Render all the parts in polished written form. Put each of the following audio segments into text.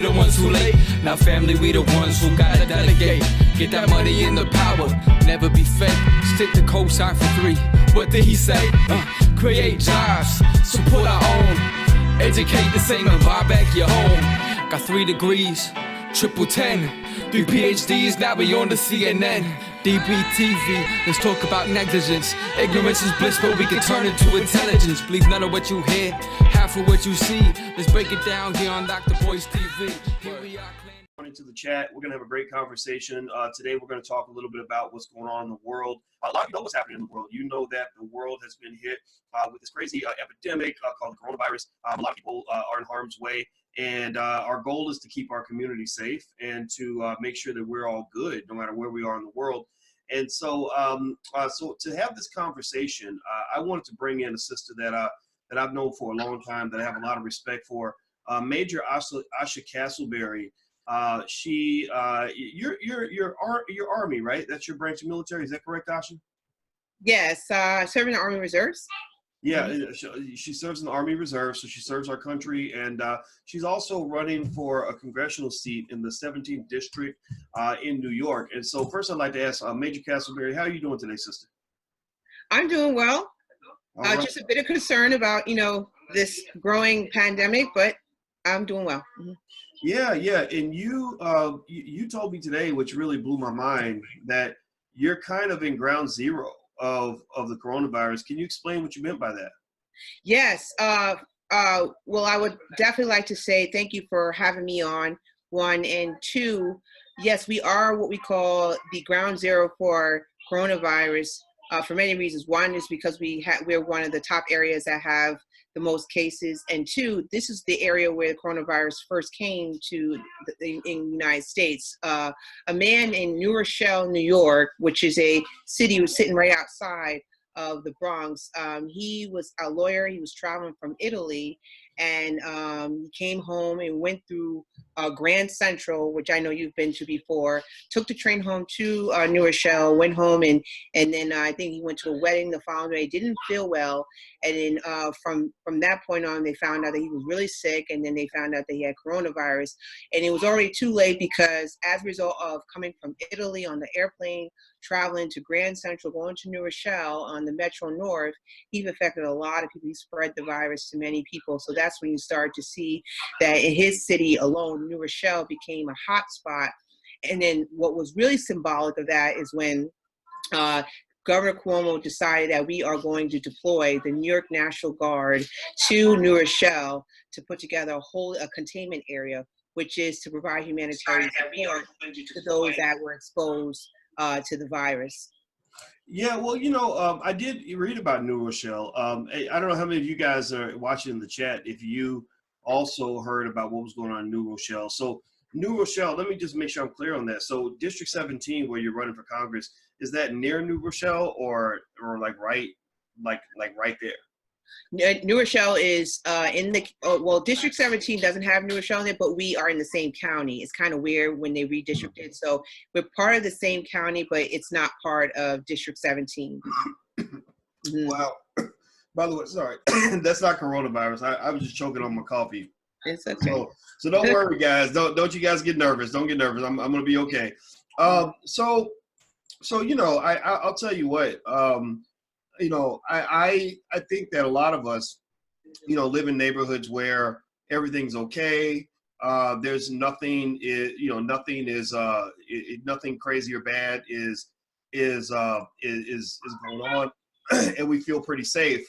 The ones who late, now family, we the ones who gotta delegate. Get that money in the power, never be fake. Stick to cosign for 3. What did he say? Create jobs, support our own. Educate the same and buy back your home. Got 3 degrees, triple 10. 3 PhDs, now we on the CNN. DBTV, let's talk about negligence. Ignorance is bliss, but we can turn it to intelligence. Believe none of what you hear, half of what you see. Let's break it down here on Dr. Boyce TV. Here we are. Into the chat, we're going to have a great conversation. Today, we're going to talk a little bit about what's going on in the world. A lot of you know what's happening in the world. You know that the world has been hit with this crazy epidemic called the coronavirus. A lot of people are in harm's way. And our goal is to keep our community safe and to make sure that we're all good, no matter where we are in the world. And so, so to have this conversation, I wanted to bring in a sister that I've known for a long time, that I have a lot of respect for, Major Asha Castleberry. You're Army, right? That's your branch of military. Is that correct, Asha? Yes, serving the Army Reserves. Yeah, she serves in the Army Reserve, so she serves our country, and she's also running for a congressional seat in the 17th district in New York. And so first I'd like to ask Major Castleberry, how are you doing today, sister? I'm doing well. Right. Just a bit of concern about, this growing pandemic, but I'm doing well. Mm-hmm. Yeah, and you told me today, which really blew my mind, that you're kind of in ground zero of the coronavirus. Can you explain what you meant by that? Yes. Well, I would definitely like to say thank you for having me on, 1, and 2. Yes, we are what we call the ground zero for coronavirus for many reasons. 1 is because we're one of the top areas that have the most cases, and 2, this is the area where the coronavirus first came to in the United States. A man in New Rochelle, New York, which is a city sitting right outside of the Bronx. He was a lawyer. He was traveling from Italy, and he came home and went through Grand Central, which I know you've been to before, took the train home to New Rochelle, went home, and then I think he went to a wedding the following day, didn't feel well. And then from that point on, they found out that he was really sick, and then they found out that he had coronavirus. And it was already too late because as a result of coming from Italy on the airplane, traveling to Grand Central, going to New Rochelle on the Metro North, he's affected a lot of people. He spread the virus to many people. So that's when you start to see that in his city alone, New Rochelle became a hot spot. And then what was really symbolic of that is when Governor Cuomo decided that we are going to deploy the New York National Guard to New Rochelle to put together a containment area, which is to provide humanitarian support to those that were exposed to the virus. Yeah, well, I did read about New Rochelle. I don't know how many of you guys are watching in the chat if you also heard about what was going on in New Rochelle. So New Rochelle, let me just make sure I'm clear on that. So District 17, where you're running for Congress, is that near New Rochelle or like right there? New Rochelle is in the, District 17 doesn't have New Rochelle in it, but we are in the same county. It's kind of weird when they redistricted. So we're part of the same county, but it's not part of District 17. Mm-hmm. Wow. By the way, sorry, that's not coronavirus. I was just choking on my coffee. It's okay. So don't worry, guys. Don't you guys get nervous. Don't get nervous. I'm going to be okay. So I'll tell you what, I think that a lot of us, live in neighborhoods where everything's okay. There's nothing, nothing crazy or bad is going on, and we feel pretty safe.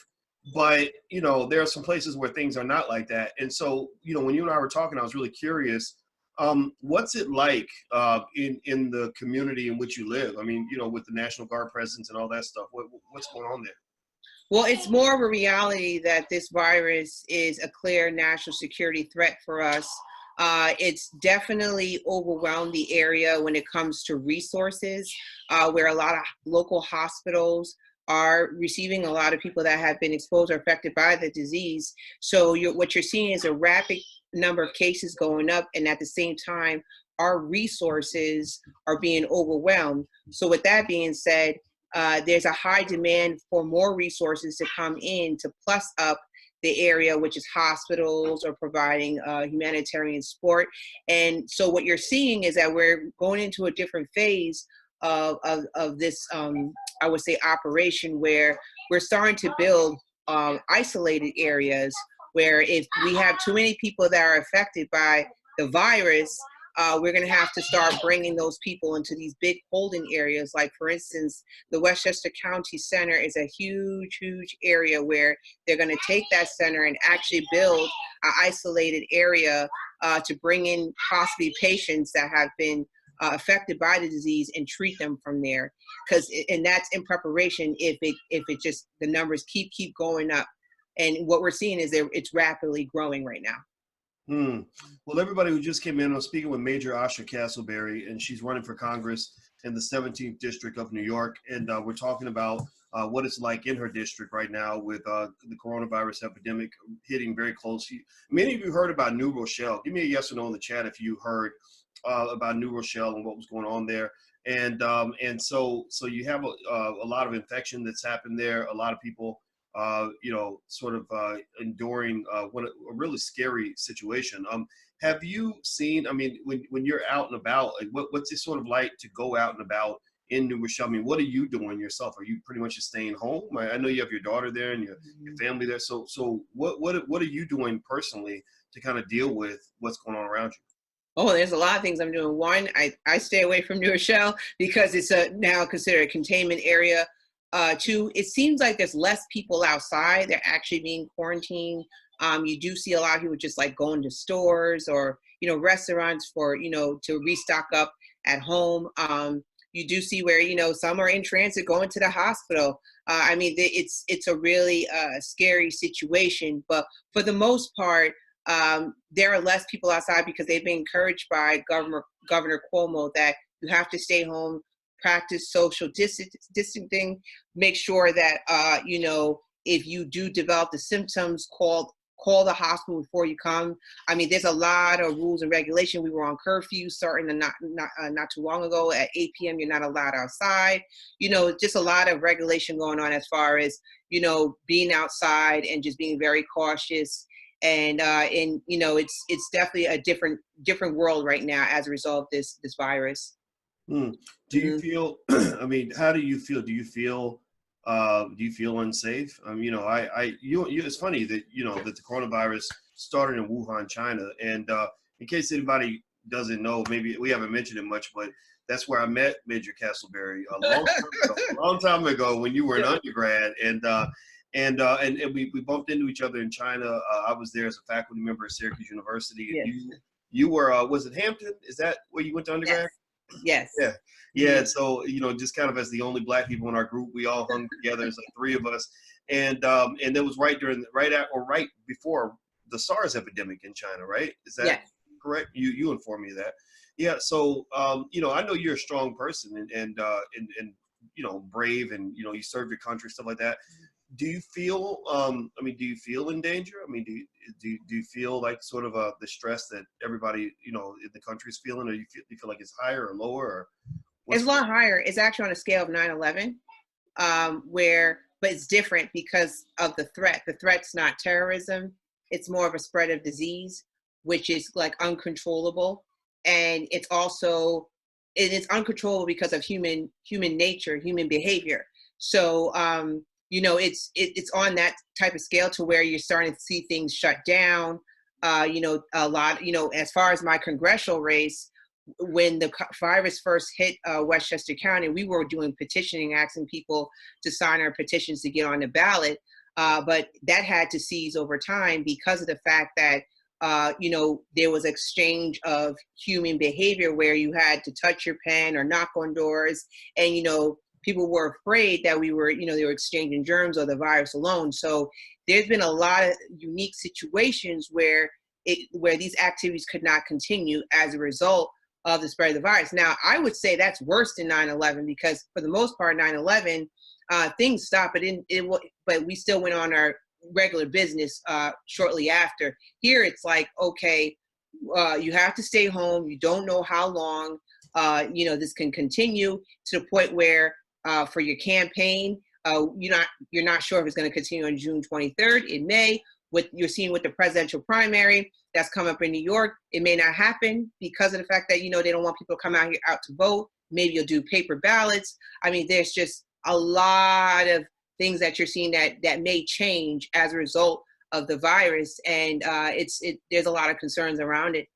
But, there are some places where things are not like that. And so, when you and I were talking, I was really curious, what's it like in the community in which you live? I mean, with the National Guard presence and all that stuff, what's going on there? Well, it's more of a reality that this virus is a clear national security threat for us. It's definitely overwhelmed the area when it comes to resources, where a lot of local hospitals are receiving a lot of people that have been exposed or affected by the disease. So what you're seeing is a rapid number of cases going up, and at the same time, our resources are being overwhelmed. So with that being said, there's a high demand for more resources to come in to plus up the area, which is hospitals or providing humanitarian support. And so what you're seeing is that we're going into a different phase of this, I would say, operation where we're starting to build isolated areas where if we have too many people that are affected by the virus, we're going to have to start bringing those people into these big holding areas. Like, for instance, the Westchester County Center is a huge, huge area where they're going to take that center and actually build an isolated area to bring in possibly patients that have been affected by the disease and treat them from there. And that's in preparation if it just, the numbers keep going up. And what we're seeing is that it's rapidly growing right now. Well, everybody who just came in, I'm speaking with Major Asha Castleberry, and she's running for Congress in the 17th District of New York. And we're talking about what it's like in her district right now with the coronavirus epidemic hitting very closely. Many of you heard about New Rochelle. Give me a yes or no in the chat if you heard about New Rochelle and what was going on there. And so you have a lot of infection that's happened there. A lot of people sort of enduring what a really scary situation. Have you seen, I mean, when you're out and about, like what's it sort of like to go out and about in New Rochelle? I mean, what are you doing yourself? Are you pretty much just staying home? I know you have your daughter there and your family there. So what are you doing personally to kind of deal with what's going on around you? Oh, there's a lot of things I'm doing. One, I stay away from New Rochelle because it's now considered a containment area. Two, it seems like there's less people outside. They're actually being quarantined. You do see a lot of people just like going to stores or, restaurants for, to restock up at home. You do see where, some are in transit going to the hospital. I mean, it's a really scary situation, but for the most part, there are less people outside because they've been encouraged by Governor Cuomo that you have to stay home, practice social distancing, make sure that, if you do develop the symptoms, call the hospital before you come. I mean, there's a lot of rules and regulation. We were on curfew starting not too long ago. At 8 p.m., you're not allowed outside. Just a lot of regulation going on as far as, being outside and just being very cautious. And it's definitely a different world right now as a result of this virus. Do you feel, I mean, how do you feel? Do you feel unsafe? It's funny that, that the coronavirus started in Wuhan, China. And in case anybody doesn't know, maybe we haven't mentioned it much, but that's where I met Major Castleberry a long time ago when you were an undergrad. And we bumped into each other in China. I was there as a faculty member at Syracuse University. And Yes. you were, was it Hampton? Is that where you went to undergrad? Yes. Yeah. So, just kind of as the only Black people in our group, we all hung together as like three of us. And it was right before the SARS epidemic in China, right? Is that correct? You informed me of that. Yeah. So, I know you're a strong person and brave and, you served your country, stuff like that. Do you feel, do you feel in danger? I mean, do you feel like sort of the stress that everybody, in the country is feeling, or do you feel like it's higher or lower? Or it's a lot higher. It's actually on a scale of 9/11, but it's different because of the threat. The threat's not terrorism. It's more of a spread of disease, which is like uncontrollable. And it's uncontrollable because of human nature, human behavior. So, it's on that type of scale to where you're starting to see things shut down. A lot, as far as my congressional race, when the virus first hit Westchester County, we were doing petitioning, asking people to sign our petitions to get on the ballot. But that had to cease over time because of the fact that, there was exchange of human behavior where you had to touch your pen or knock on doors. And, people were afraid that they were exchanging germs or the virus alone. So there's been a lot of unique situations where these activities could not continue as a result of the spread of the virus. Now, I would say that's worse than 9/11 because for the most part, 9/11, things stopped, but we still went on our regular business shortly after. Here, it's like, okay, you have to stay home. You don't know how long, this can continue to the point where for your campaign, you're not sure if it's going to continue on June 23rd. It may, what you're seeing with the presidential primary that's come up in New York. It may not happen because of the fact that, they don't want people to come out to vote. Maybe you'll do paper ballots. I mean, there's just a lot of things that you're seeing that may change as a result of the virus. And there's a lot of concerns around it.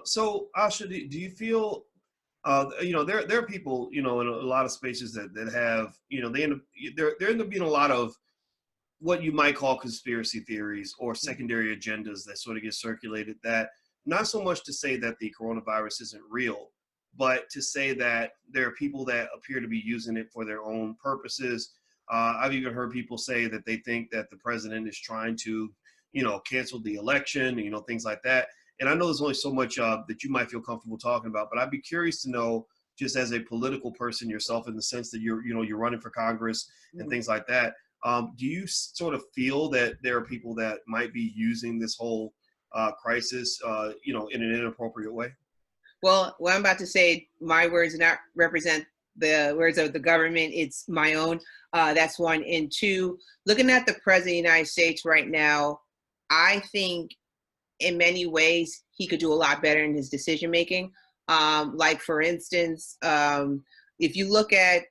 So Asha, do you feel, there are people, in a lot of spaces that have, there end up being a lot of what you might call conspiracy theories or secondary agendas that sort of get circulated, that not so much to say that the coronavirus isn't real, but to say that there are people that appear to be using it for their own purposes. I've even heard people say that they think that the president is trying to, cancel the election, things like that. And I know there's only so much that you might feel comfortable talking about, but I'd be curious to know, just as a political person yourself, in the sense that you're running for Congress and things like that. Do you sort of feel that there are people that might be using this whole crisis, in an inappropriate way? Well, what I'm about to say, my words do not represent the words of the government. It's my own. That's one. And two, looking at the president of the United States right now, I think in many ways he could do a lot better in his decision making. Like, for instance, if you look at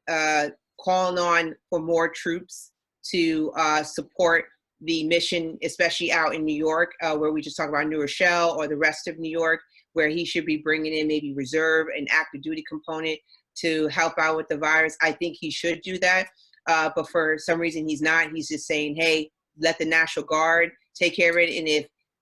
calling on for more troops to support the mission, especially out in New York, where we just talked about New Rochelle or the rest of New York, where he should be bringing in maybe reserve and active duty component to help out with the virus. I think he should do that. But for some reason he's not. He's just saying, hey, let the National Guard take care of it. And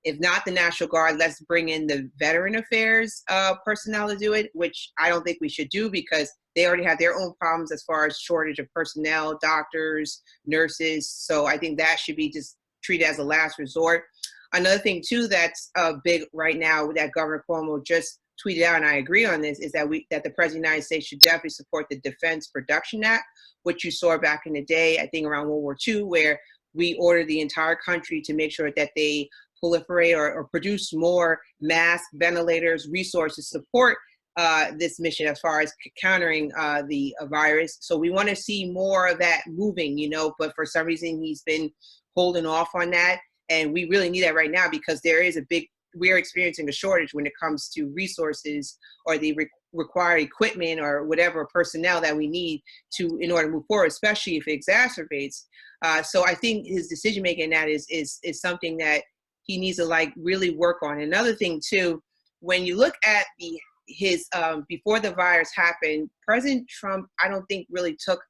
if not the National Guard, let's bring in the Veteran Affairs personnel to do it, which I don't think we should do, because they already have their own problems as far as shortage of personnel, doctors, nurses. So I think that should be just treated as a last resort. Another thing too that's big right now that Governor Cuomo just tweeted out, and I agree on this, is that the President of the United States should definitely support the Defense Production Act, which you saw back in the day, I think around World War II, where we ordered the entire country to make sure that they proliferate or produce more masks, ventilators, resources to support this mission as far as countering the virus. So we want to see more of that moving, but for some reason he's been holding off on that. And we really need that right now, because we're experiencing a shortage when it comes to resources or the required equipment or whatever personnel that we need in order to move forward, especially if it exacerbates. So I think his decision making in that is something that he needs to really work on. Another thing too, when you look at his before the virus happened, President Trump, I don't think really took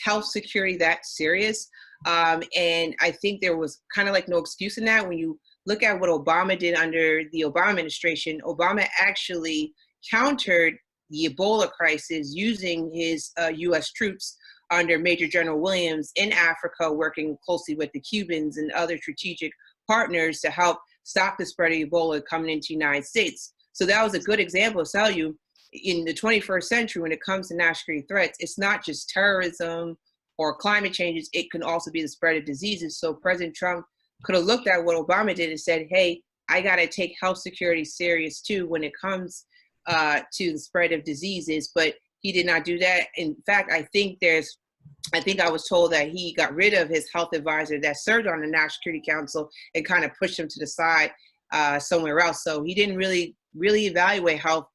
health security that serious. And I think there was kind of no excuse in that. When you look at what Obama did under the Obama administration, Obama actually countered the Ebola crisis using his U.S. troops under Major General Williams in Africa, working closely with the Cubans and other strategic partners to help stop the spread of Ebola coming into the United States. So that was a good example to tell you, in the 21st century, when it comes to national security threats, it's not just terrorism or climate changes, it can also be the spread of diseases. So President Trump could have looked at what Obama did and said, hey, I got to take health security serious too when it comes to the spread of diseases, but he did not do that. In fact, I think I was told that he got rid of his health advisor that served on the National Security Council and kind of pushed him to the side somewhere else. So he didn't really evaluate health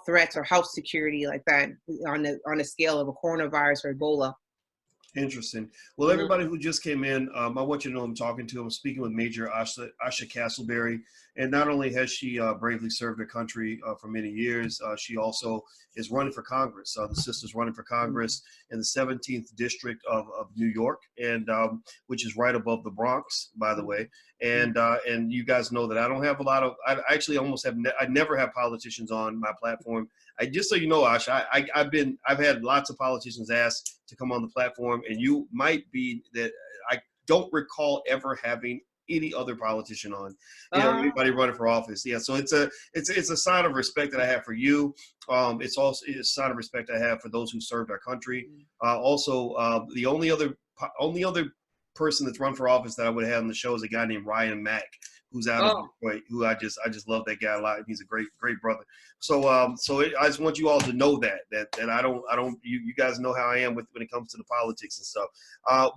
threats or health security like that on a scale of a coronavirus or Ebola. Interesting. Well, everybody who just came in, I want you to know I'm speaking with Major Asha Castleberry. And not only has she bravely served her country for many years, she also is running for Congress. The sister's running for Congress in the 17th District of New York, and which is right above the Bronx, by the way. And you guys know that I don't have I actually almost have, I never have politicians on my platform. Just so you know, Asha, I've had lots of politicians ask to come on the platform, and you might be that I don't recall ever having any other politician on, anybody running for office. Yeah, so it's a sign of respect that I have for you. It's also a sign of respect I have for those who served our country. Also, the only other person that's run for office that I would have had on the show is a guy named Ryan Mack, who's out of Oh, Detroit, who I just love that guy a lot. He's a great great brother. So I just want you all to know that I don't you guys know how I am when it comes to the politics and stuff.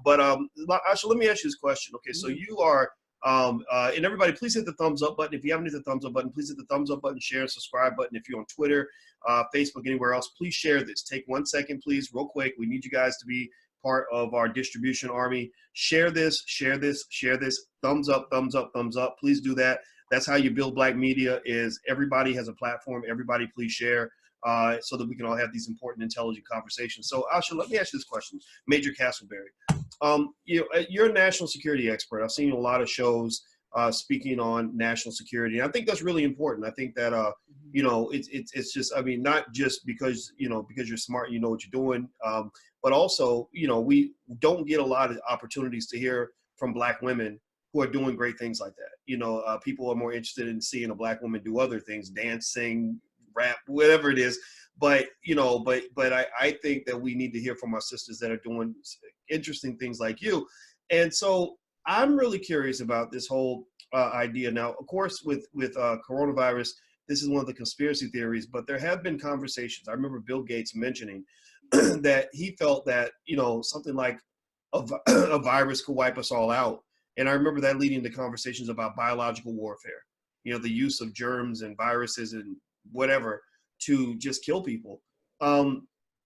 But Asha, let me ask you this question. Okay, so you are and everybody, please hit the thumbs up button. If you haven't hit the thumbs up button, please hit the thumbs up button, share, and subscribe button. If you're on Twitter, Facebook, anywhere else, please share this. Take 1 second, please, real quick. We need you guys to be part of our distribution army. Share this, share this, share this. Thumbs up, thumbs up, thumbs up. Please do that. That's how you build Black media. Is everybody has a platform. Everybody, please share. So that we can all have these important, intelligent conversations. So, Asha, let me ask you this question, Major Castleberry. You're a national security expert. I've seen you on a lot of shows speaking on national security. And I think that's really important. I think that it's just, I mean, not just because you're smart, and you know what you're doing, but also we don't get a lot of opportunities to hear from Black women who are doing great things like that. People are more interested in seeing a Black woman do other things, dance, sing, rap, whatever it is. But I think that we need to hear from our sisters that are doing interesting things like you. And so I'm really curious about this whole idea. Now, of course, with coronavirus, this is one of the conspiracy theories, but there have been conversations. I remember Bill Gates mentioning that he felt that, something like a virus could wipe us all out. And I remember that leading to conversations about biological warfare, the use of germs and viruses and whatever to just kill people.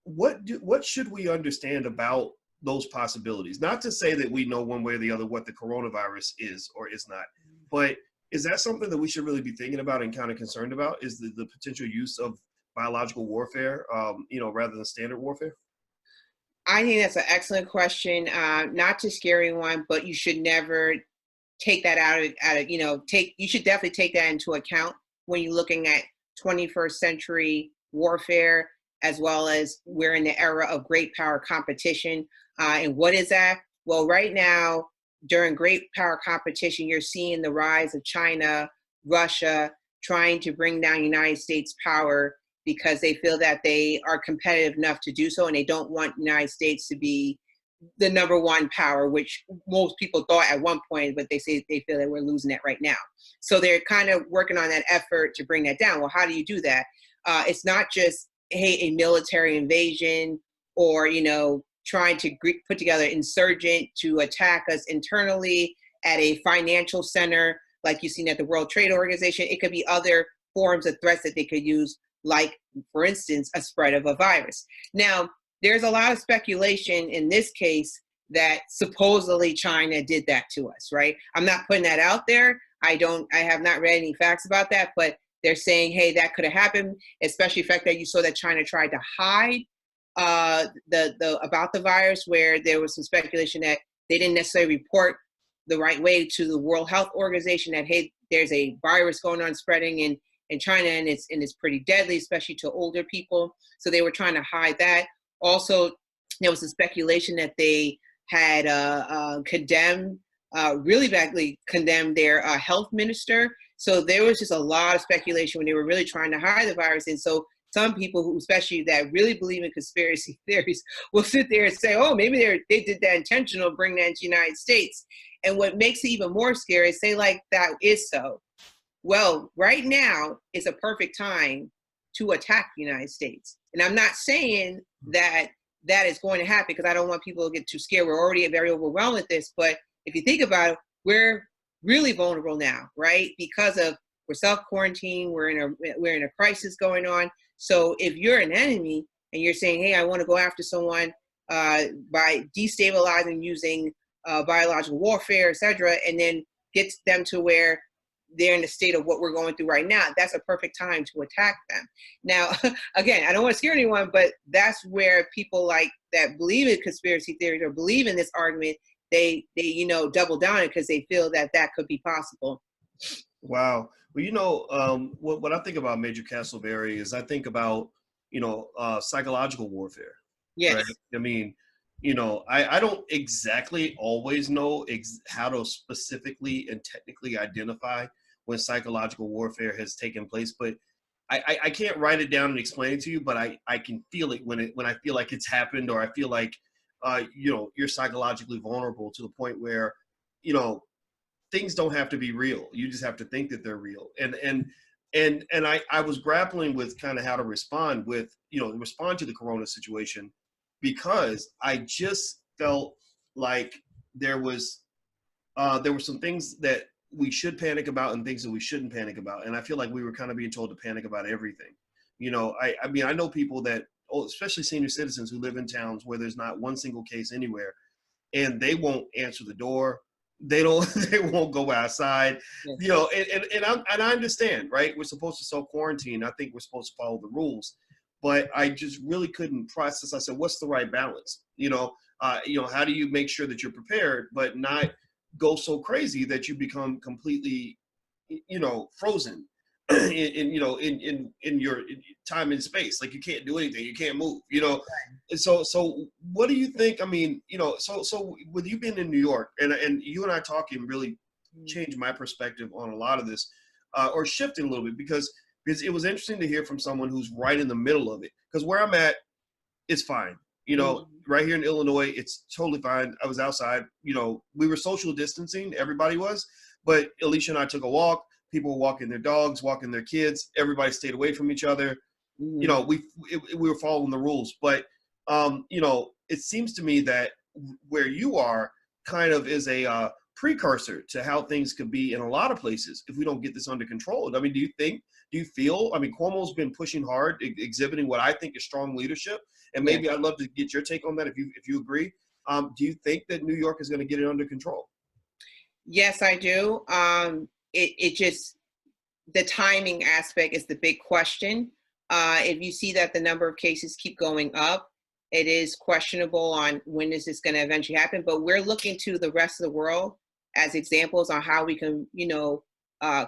What should we understand about those possibilities? Not to say that we know one way or the other what the coronavirus is or is not, but is that something that we should really be thinking about and kind of concerned about? Is the potential use of biological warfare, rather than standard warfare? I think that's an excellent question. Not to scare anyone, but you should never take that you should definitely take that into account when you're looking at 21st century warfare, as well as we're in the era of great power competition. And what is that? Well, right now, during great power competition, you're seeing the rise of China, Russia, trying to bring down United States power because they feel that they are competitive enough to do so, and they don't want the United States to be the number one power, which most people thought at one point, but they say they feel that we're losing that right now. So they're kind of working on that effort to bring that down. Well, how do you do that? It's not just, hey, a military invasion or, trying to put together insurgent to attack us internally at a financial center, like you've seen at the World Trade Organization. It could be other forms of threats that they could use, like, for instance, a spread of a virus. Now, there's a lot of speculation in this case that supposedly China did that to us, right? I'm not putting that out there. I have not read any facts about that, but they're saying, hey, that could have happened, especially the fact that you saw that China tried to hide about the virus, where there was some speculation that they didn't necessarily report the right way to the World Health Organization that, hey, there's a virus going on spreading in China, and it's pretty deadly, especially to older people. So they were trying to hide that. Also, there was a speculation that they had really badly condemned their health minister. So there was just a lot of speculation when they were really trying to hide the virus. And so some people who, especially that really believe in conspiracy theories, will sit there and say, oh, maybe they did that intentional, bring that into the United States. And what makes it even more scary is, say, like, that is so. Well, right now is a perfect time to attack the United States. And I'm not saying that is going to happen, because I don't want people to get too scared. We're already very overwhelmed with this. But if you think about it, we're really vulnerable now, right? Because we're self-quarantined, we're in a crisis going on. So if you're an enemy and you're saying, hey, I want to go after someone by destabilizing, using biological warfare, et cetera, and then gets them to where they're in the state of what we're going through right now, that's a perfect time to attack them. Now, again, I don't want to scare anyone, but that's where people like that believe in conspiracy theories or believe in this argument, they double down it because they feel that could be possible. Wow. Well, what I think about, Major Castleberry, is I think about, psychological warfare. Yes. Right? I mean, I don't exactly always know how to specifically and technically identify when psychological warfare has taken place, but I can't write it down and explain it to you, but I can feel it when I feel like it's happened, or I feel like, you're psychologically vulnerable to the point where, things don't have to be real. You just have to think that they're real. And I was grappling with kind of how to respond to the corona situation, because I just felt like there were some things that we should panic about and things that we shouldn't panic about. And I feel like we were kind of being told to panic about everything. I mean, I know people that, especially senior citizens who live in towns where there's not one single case anywhere, and they won't answer the door. They won't go outside, and I understand, right? We're supposed to self-quarantine. I think we're supposed to follow the rules, but I just really couldn't process. I said, what's the right balance? How do you make sure that you're prepared, but not go so crazy that you become completely, frozen in your time and space. Like, you can't do anything, you can't move, And so what do you think? I mean, so with you being in New York, and you and I talking really changed my perspective on a lot of this, or shifting a little bit, because it was interesting to hear from someone who's right in the middle of it. Because where I'm at, it's fine. Right here in Illinois, it's totally fine. I was outside, we were social distancing, everybody was, but Alicia and I took a walk. People were walking their dogs, walking their kids. Everybody stayed away from each other. We were following the rules. But, it seems to me that where you are kind of is a precursor to how things could be in a lot of places if we don't get this under control. I mean, do you feel, Cuomo's been pushing hard, exhibiting what I think is strong leadership. And maybe I'd love to get your take on that if you agree. Do you think that New York is going to get it under control? Yes, I do. It just, the timing aspect is the big question. If you see that the number of cases keep going up, it is questionable on when is this going to eventually happen. But we're looking to the rest of the world as examples on how we can,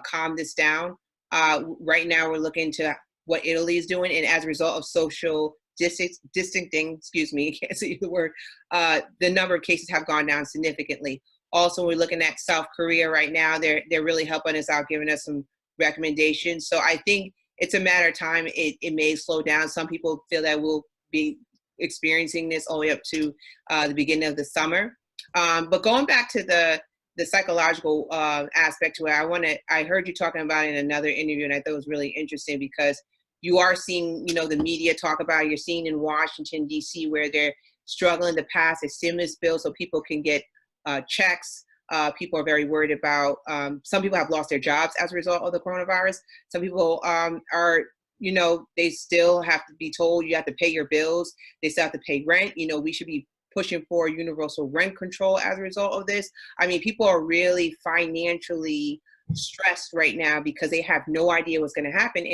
calm this down. Right now, we're looking to what Italy is doing, and as a result of social distancing, can't say the word, the number of cases have gone down significantly. Also, we're looking at South Korea right now. They're really helping us out, giving us some recommendations. So I think it's a matter of time. It may slow down. Some people feel that we'll be experiencing this all the way up to the beginning of the summer. But going back to the psychological aspect to it, I heard you talking about it in another interview, and I thought it was really interesting because you are seeing, the media talk about it. You're seeing in Washington, D.C., where they're struggling to pass a stimulus bill so people can get checks. People are very worried about, some people have lost their jobs as a result of the coronavirus. Some people are, they still have to be told you have to pay your bills. They still have to pay rent. We should be pushing for universal rent control as a result of this. People are really financially stressed right now because they have no idea what's going to happen.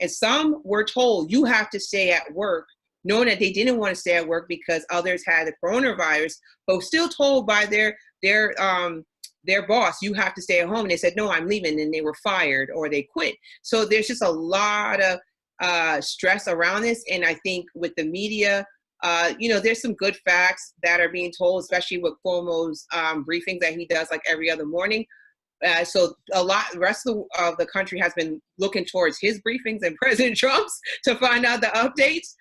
And some were told you have to stay at work, knowing that they didn't want to stay at work because others had the coronavirus, but still told by their boss, you have to stay at home. And they said, no, I'm leaving. And they were fired or they quit. So there's just a lot of stress around this. And I think with the media, there's some good facts that are being told, especially with Cuomo's briefings that he does like every other morning. So the rest of the country has been looking towards his briefings and President Trump's to find out the updates.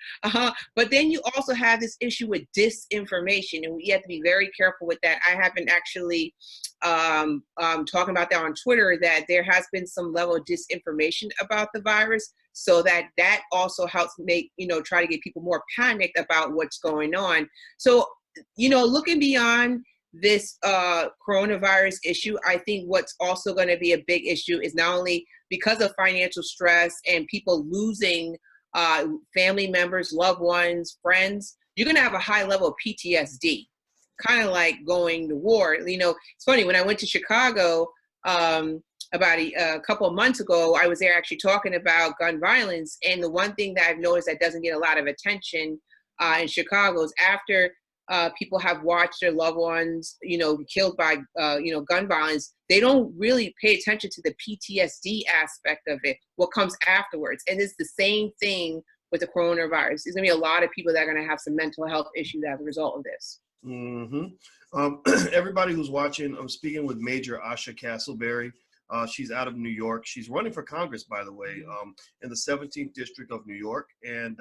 But then you also have this issue with disinformation, and we have to be very careful with that. I have been actually talking about that on Twitter, that there has been some level of disinformation about the virus, so that also helps make, try to get people more panicked about what's going on. So, looking beyond this coronavirus issue, I think what's also going to be a big issue is not only because of financial stress and people losing family members, loved ones, friends, you're going to have a high level of PTSD, kind of like going to war. It's funny, when I went to Chicago about a couple of months ago, I was there actually talking about gun violence. And the one thing that I've noticed that doesn't get a lot of attention in Chicago is after people have watched their loved ones, killed by, gun violence, they don't really pay attention to the PTSD aspect of it, what comes afterwards. And it's the same thing with the coronavirus. There's gonna be a lot of people that are gonna have some mental health issues as a result of this. Everybody who's watching, I'm speaking with Major Asha Castleberry. She's out of New York. She's running for Congress, by the way, in the 17th District of New York. And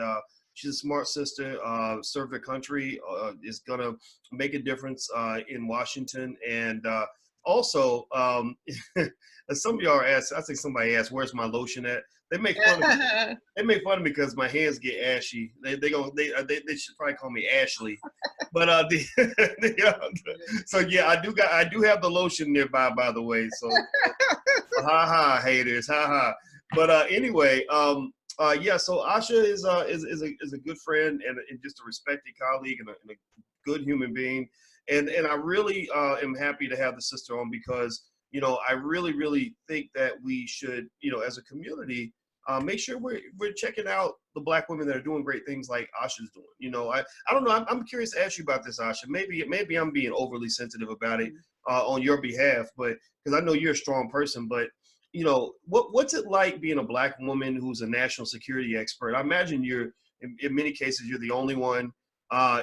she's a smart sister, served her country, is going to make a difference in Washington. And Also, some of y'all are asked, I think somebody asked, where's my lotion at? They make fun of me. They make fun of me because my hands get ashy. They should probably call me Ashley. But so yeah, I do have the lotion nearby, by the way. So ha ha haters, ha ha. But anyway, yeah. So Asha is a good friend and just a respected colleague and a good human being. And I really am happy to have the sister on because, you know, I really think that we should, you know, as a community, make sure we're checking out the Black women that are doing great things like Asha's doing. You know, I don't know. I'm curious to ask you about this, Asha. Maybe I'm being overly sensitive about it on your behalf, but because I know you're a strong person. But you know, what's it like being a Black woman who's a national security expert? I imagine you're in many cases you're the only one.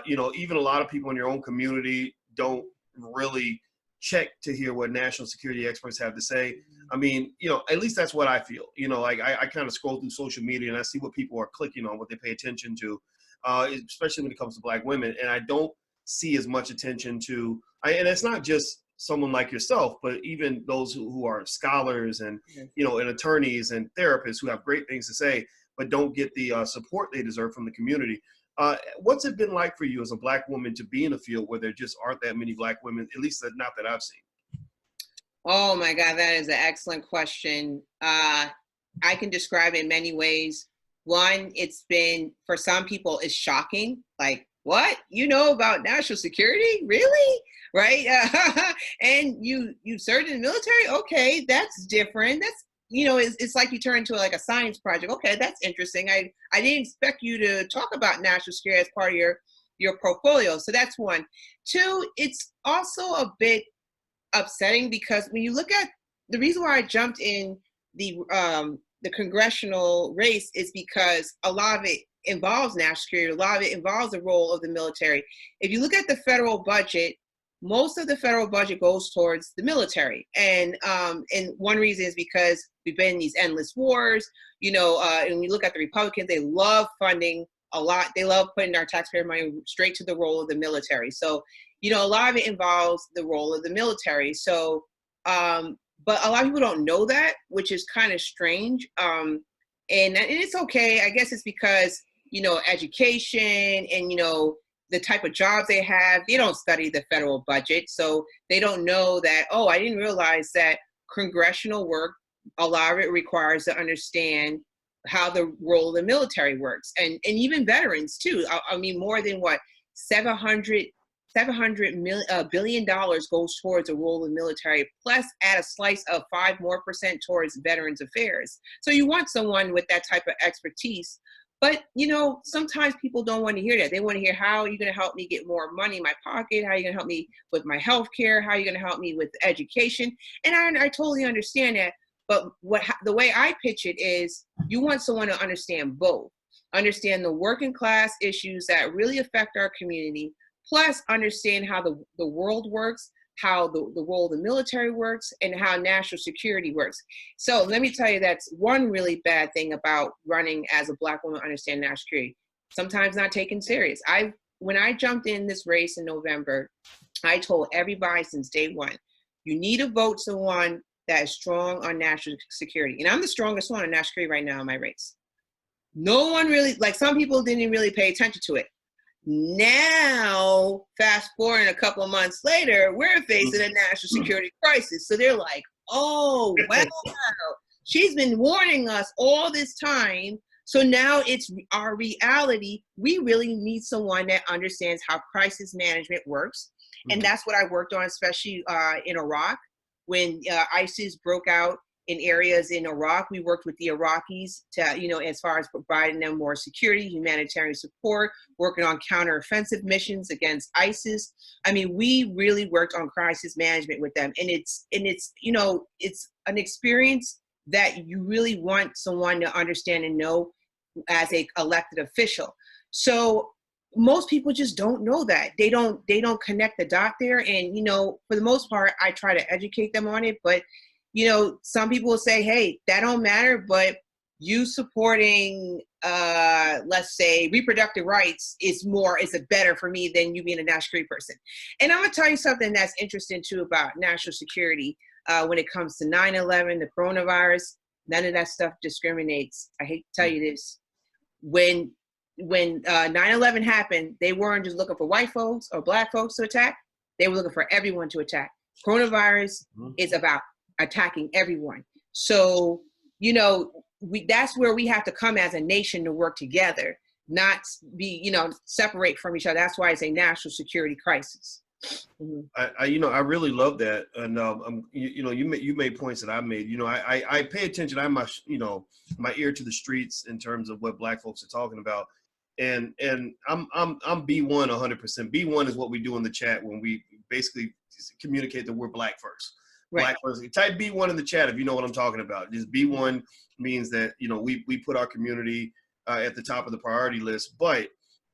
You know, even a lot of people in your own community don't really check to hear what national security experts have to say. I mean, you know, at least that's what I feel. You know, like I kind of scroll through social media and I see what people are clicking on, what they pay attention to, especially when it comes to Black women. And I don't see as much attention to, and it's not just someone like yourself, but even those who are scholars and, you know, and attorneys and therapists who have great things to say, but don't get the support they deserve from the community. What's it been like for you as a Black woman to be in a field where there just aren't that many Black women, at least not that I've seen? Oh my God, that is an excellent question. I can describe it in many ways. One, it's been, for some people, it's shocking. Like, what? You know about national security? Really? Right? And you served in the military? Okay, that's different. That's, you know, it's like you turn into like a science project. Okay, that's interesting. I didn't expect you to talk about national security as part of your portfolio. So that's one. Two, it's also a bit upsetting because when you look at the reason why I jumped in the congressional race is because a lot of it involves national security. A lot of it involves the role of the military. If you look at the federal budget, most of the federal budget goes towards the military. And one reason is because we've been in these endless wars, you know, and when you look at the Republicans, they love funding a lot. They love putting our taxpayer money straight to the role of the military. So, you know, a lot of it involves the role of the military. So, but a lot of people don't know that, which is kind of strange. And it's okay. I guess it's because, you know, education and, you know, the type of jobs they have, they don't study the federal budget. So they don't know that, oh, I didn't realize that congressional work, a lot of it requires to understand how the role of the military works. And even veterans too. I mean, more than what, $700 billion goes towards the role of the military, plus add a slice of 5% more towards Veterans Affairs. So you want someone with that type of expertise. But, you know, sometimes people don't want to hear that. They want to hear, how are you going to help me get more money in my pocket? How are you going to help me with my health care? How are you going to help me with education? And I totally understand that. But the way I pitch it is, you want someone to understand both. Understand the working class issues that really affect our community, plus understand how the world works, how the role of the military works, and how national security works. So let me tell you, that's one really bad thing about running as a Black woman, understand national security. Sometimes not taken serious. When I jumped in this race in November, I told everybody since day one, you need to vote someone that is strong on national security. And I'm the strongest one on national security right now in my race. No one really, like, some people didn't really pay attention to it. Now, fast forward a couple of months later, we're facing a national security crisis. So they're like, oh, wow, she's been warning us all this time. So now it's our reality. We really need someone that understands how crisis management works. And that's what I worked on, especially in Iraq. When ISIS broke out in areas in Iraq, we worked with the Iraqis to, you know, as far as providing them more security, humanitarian support, working on counteroffensive missions against ISIS. I mean, we really worked on crisis management with them. And it's, you know, it's an experience that you really want someone to understand and know as a elected official. So most people just don't know that. They don't connect the dot there. And, you know, for the most part, I try to educate them on it. But, you know, some people will say, hey, that don't matter. But you supporting, let's say, reproductive rights is better for me than you being a national security person. And I'm gonna tell you something that's interesting too about national security. When it comes to 9/11, the coronavirus, none of that stuff discriminates. I hate to tell you this. When 9/11 happened, they weren't just looking for white folks or black folks to attack. They were looking for everyone to attack. Coronavirus is about attacking everyone. So, that's where we have to come as a nation to work together, not be, separate from each other. That's why it's a national security crisis. I really love that, and you made points that I made. I pay attention. I'm my ear to the streets in terms of what Black folks are talking about, and I'm B1 100%. B1 is what we do in the chat when we basically communicate that we're Black first. Right. Black first. Type B1 in the chat if you know what I'm talking about. Just B1 means that we put our community at the top of the priority list, but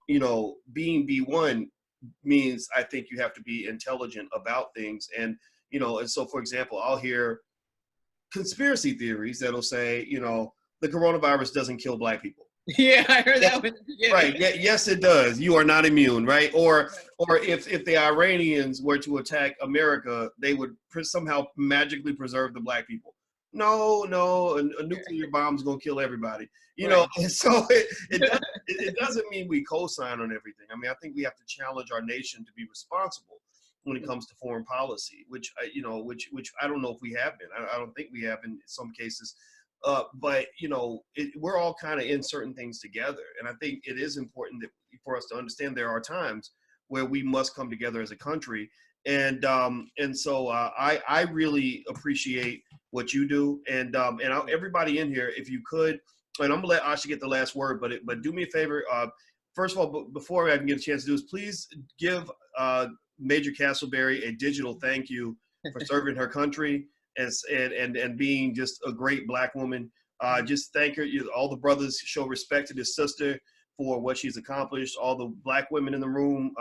being B1 means I think you have to be intelligent about things. And so for example, I'll hear conspiracy theories that'll say, the coronavirus doesn't kill Black people. Yeah, I heard that one. Yeah. Right. Yes, it does. You are not immune, right? Or if the Iranians were to attack America, they would somehow magically preserve the Black people. No, a nuclear bomb's gonna kill everybody. And so it doesn't mean we co-sign on everything. I mean, I think we have to challenge our nation to be responsible when it comes to foreign policy, which I don't know if we have been. I don't think we have in some cases. But we're all kind of in certain things together, and I think it is important for us to understand there are times where we must come together as a country, and so I really appreciate what you do, and everybody in here, if you could, and I'm gonna let Asha get the last word, but do me a favor. First of all, before I can get a chance to do this, please give Major Castleberry a digital thank you for serving her country and being just a great Black woman. Just thank her. All the brothers show respect to this sister for what she's accomplished. All the Black women in the room,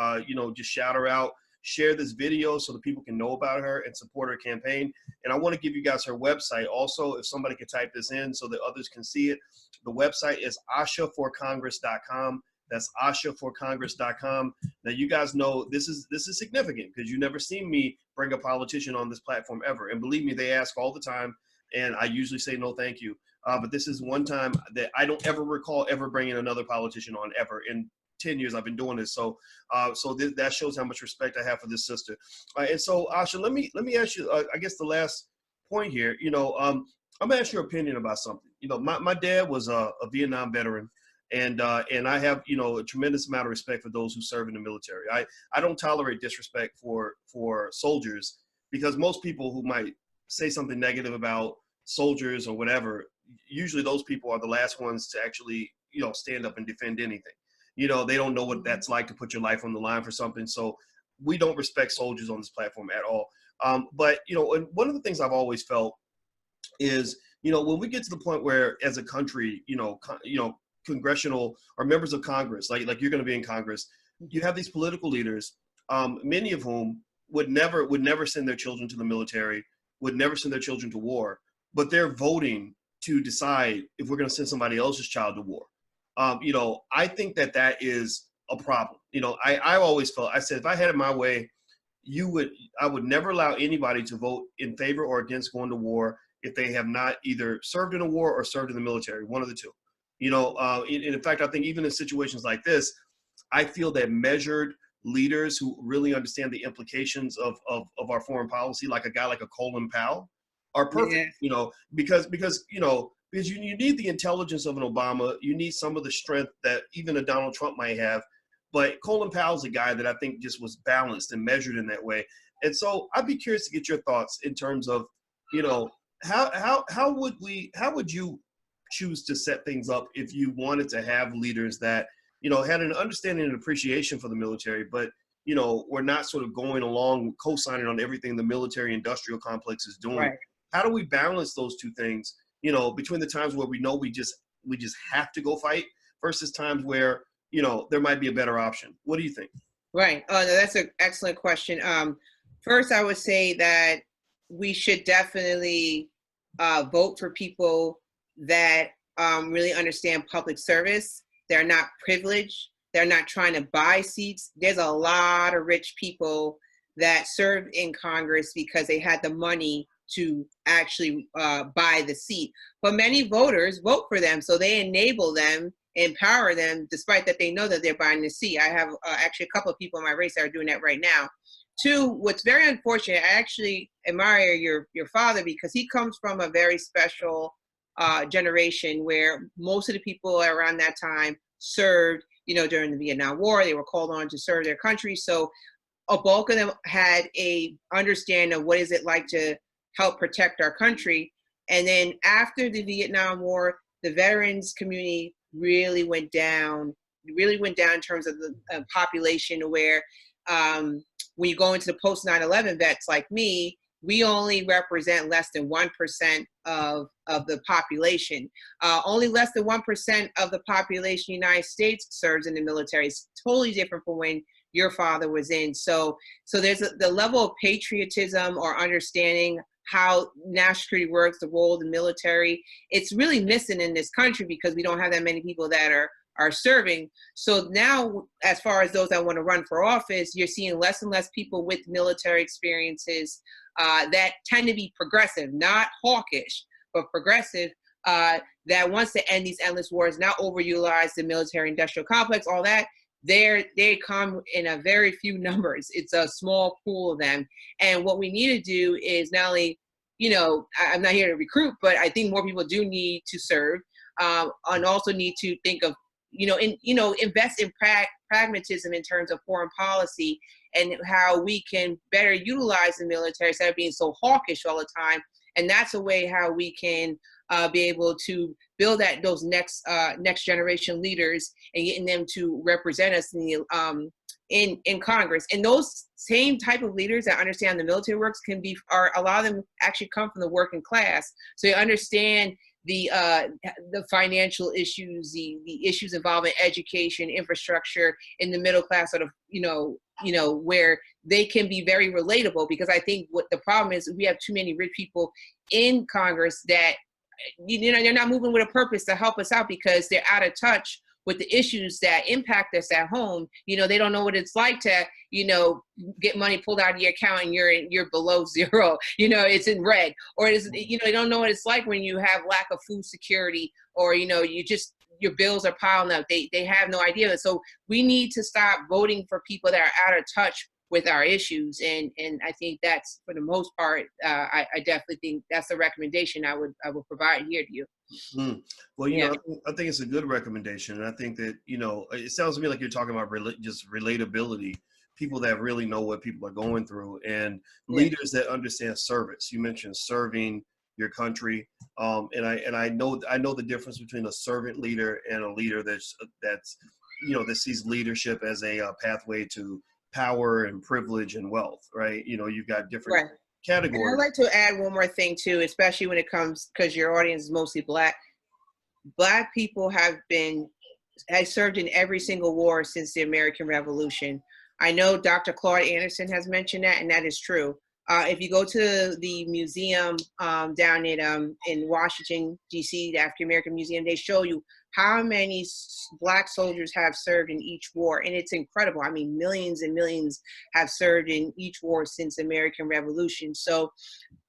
just shout her out. Share this video so that people can know about her and support her campaign. And I want to give you guys her website also, if somebody could type this in so that others can see it. The website is ashaforcongress.com. That's ashaforcongress.com. Now, you guys know this is significant because you've never seen me bring a politician on this platform ever. And believe me, they ask all the time, and I usually say no thank you. But this is one time that I don't ever recall ever bringing another politician on ever in 10 years I've been doing this. So that shows how much respect I have for this sister. And so, Asha, let me ask you, I guess the last point here, I'm gonna ask your opinion about something. My dad was a Vietnam veteran. And I have, a tremendous amount of respect for those who serve in the military. I don't tolerate disrespect for soldiers, because most people who might say something negative about soldiers or whatever, usually those people are the last ones to actually, stand up and defend anything. They don't know what that's like to put your life on the line for something. So we don't respect soldiers on this platform at all. But and one of the things I've always felt is, when we get to the point where as a country, congressional or members of Congress, like you're going to be in Congress, you have these political leaders, many of whom would never send their children to the military, would never send their children to war, but they're voting to decide if we're going to send somebody else's child to war. I think that is a problem. I always felt, I said, if I had it my way, I would never allow anybody to vote in favor or against going to war if they have not either served in a war or served in the military, one of the two. In fact, I think even in situations like this, I feel that measured leaders who really understand the implications of our foreign policy, like a guy like a Colin Powell, are perfect. Yeah. Because you need the intelligence of an Obama, you need some of the strength that even a Donald Trump might have, but Colin Powell's a guy that I think just was balanced and measured in that way. And so I'd be curious to get your thoughts in terms of, how would you choose to set things up if you wanted to have leaders that, had an understanding and appreciation for the military, but, we're not sort of going along, co-signing on everything the military industrial complex is doing. Right. How do we balance those two things, between the times where we know we just have to go fight versus times where, there might be a better option? What do you think? Right. Oh, no, that's an excellent question. First, I would say that we should definitely vote for people that really understand public service. They're not privileged. They're not trying to buy seats. There's a lot of rich people that served in Congress because they had the money to actually buy the seat. But many voters vote for them, so they enable them, empower them, despite that they know that they're buying the seat. I have actually a couple of people in my race that are doing that right now. Two, what's very unfortunate, I actually admire your father because he comes from a very special generation where most of the people around that time served, during the Vietnam War. They were called on to serve their country. So a bulk of them had a understanding of what is it like to help protect our country. And then after the Vietnam War, the veterans community really went down in terms of the population, where when you go into the post 9/11 vets like me, we only represent less than 1% of the population. Only less than 1% of the population in the United States serves in the military. It's totally different from when your father was in. So there's the level of patriotism or understanding how national security works, the role of the military. It's really missing in this country because we don't have that many people that are serving. So now, as far as those that want to run for office, you're seeing less and less people with military experiences that tend to be progressive, not hawkish, but progressive, that wants to end these endless wars, not overutilize the military industrial complex, all that. They come in a very few numbers. It's a small pool of them. And what we need to do is not only, I'm not here to recruit, but I think more people do need to serve, and also need to think of, invest in pragmatism in terms of foreign policy and how we can better utilize the military instead of being so hawkish all the time. And that's a way how we can be able to build those next generation leaders and getting them to represent us in Congress. And those same type of leaders that understand the military works a lot of them actually come from the working class. So they understand the financial issues, the issues involving education, infrastructure in the middle class, sort of, where they can be very relatable. Because I think what the problem is, we have too many rich people in Congress that, they're not moving with a purpose to help us out because they're out of touch with the issues that impact us at home. They don't know what it's like to, get money pulled out of your account and you're below zero, it's in red, or they don't know what it's like when you have lack of food security, or, your bills are piling up. They have no idea. So we need to stop voting for people that are out of touch with our issues. And I think that's, for the most part, I definitely think that's a recommendation I would provide here to you. Well, I think it's a good recommendation. And I think that, it sounds to me like you're talking about just relatability, people that really know what people are going through, and leaders that understand service. You mentioned serving your country. And I know the difference between a servant leader and a leader that sees leadership as a pathway to power and privilege and wealth, right? You've got different categories. And I'd like to add one more thing too, especially when it comes, because your audience is mostly Black. Black people have served in every single war since the American Revolution. I know Dr. Claude Anderson has mentioned that, and that is true. If you go to the museum down in Washington, D.C., the African American Museum, they show you how many Black soldiers have served in each war. And it's incredible. I mean, millions and millions have served in each war since the American Revolution. So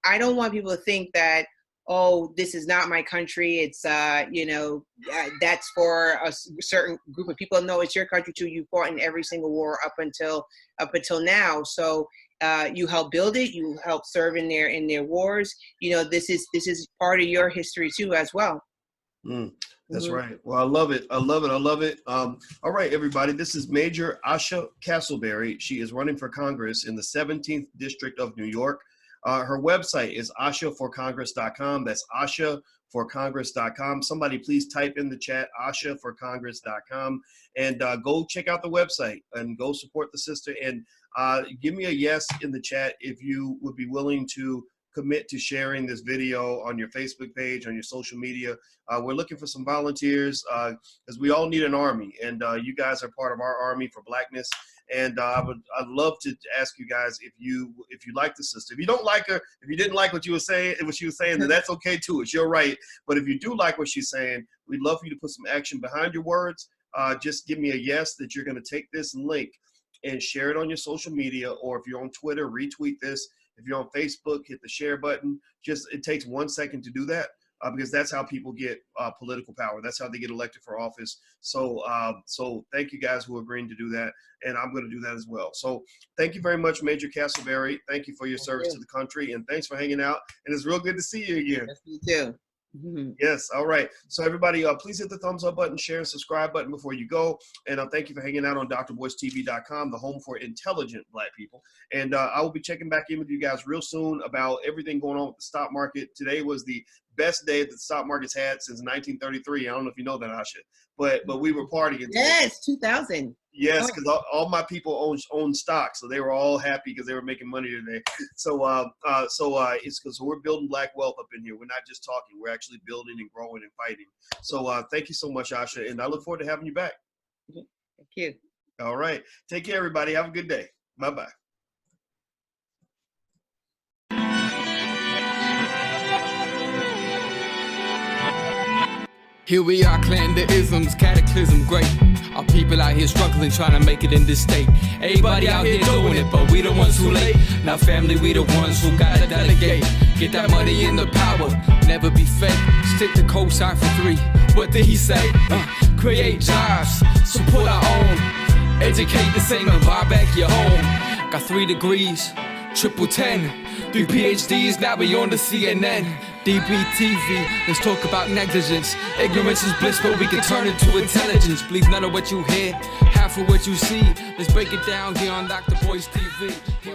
I don't want people to think that, oh, this is not my country. It's, that's for a certain group of people. No, it's your country too. You fought in every single war up until now. So you help build it. You help serve in their wars. This is part of your history too, as well. That's right. Well, I love it. All right, everybody. This is Major Asha Castleberry. She is running for Congress in the 17th District of New York. Her website is ashaforcongress.com. That's ashaforcongress.com. Somebody please type in the chat, ashaforcongress.com, and go check out the website and go support the sister. And give me a yes in the chat if you would be willing to commit to sharing this video on your Facebook page, on your social media. We're looking for some volunteers because we all need an army, and you guys are part of our army for Blackness. And I'd love to ask you guys if you like the sister. If you don't like her, if you didn't like what she was saying, then that's okay too. It's your right. But if you do like what she's saying, we'd love for you to put some action behind your words. Just give me a yes that you're going to take this link and share it on your social media, or if you're on Twitter, retweet this. If you're on Facebook, hit the share button. It takes 1 second to do that. Because that's how people get political power. That's how they get elected for office. So thank you guys who are agreeing to do that, and I'm going to do that as well. So thank you very much, Major Castleberry. Thank you for your service to the country, and thanks for hanging out. And it's real good to see you again. Yes, you too. Mm-hmm. Yes. All right. So everybody, please hit the thumbs up button, share, and subscribe button before you go. And thank you for hanging out on drboycetv.com, the home for intelligent Black people. And I will be checking back in with you guys real soon about everything going on with the stock market. Today was the best day that the stock market's had since 1933. I don't know if you know that, Asha, but we were partying today. Yes, 2000. Yes, because all my people own stock, so they were all happy because they were making money today. So it's because we're building Black wealth up in here. We're not just talking; we're actually building and growing and fighting. So thank you so much, Asha, and I look forward to having you back. Thank you. All right, take care, everybody. Have a good day. Bye bye. Here we are, clan the isms, cataclysm great. Our people out here struggling, trying to make it in this state. Everybody out here doing it, but we the ones who late. Now family, we the ones who gotta delegate. Get that money in the power, never be fake. Stick to cosign for 3. What did he say? Create jobs, support our own. Educate the same and buy back your home. Got 3 degrees, triple 10. 3 PhDs, now we on the CNN. DBTV, let's talk about negligence. Ignorance is bliss, but we can turn it to intelligence. Believe none of what you hear, half of what you see. Let's break it down here on Dr. Boyce TV.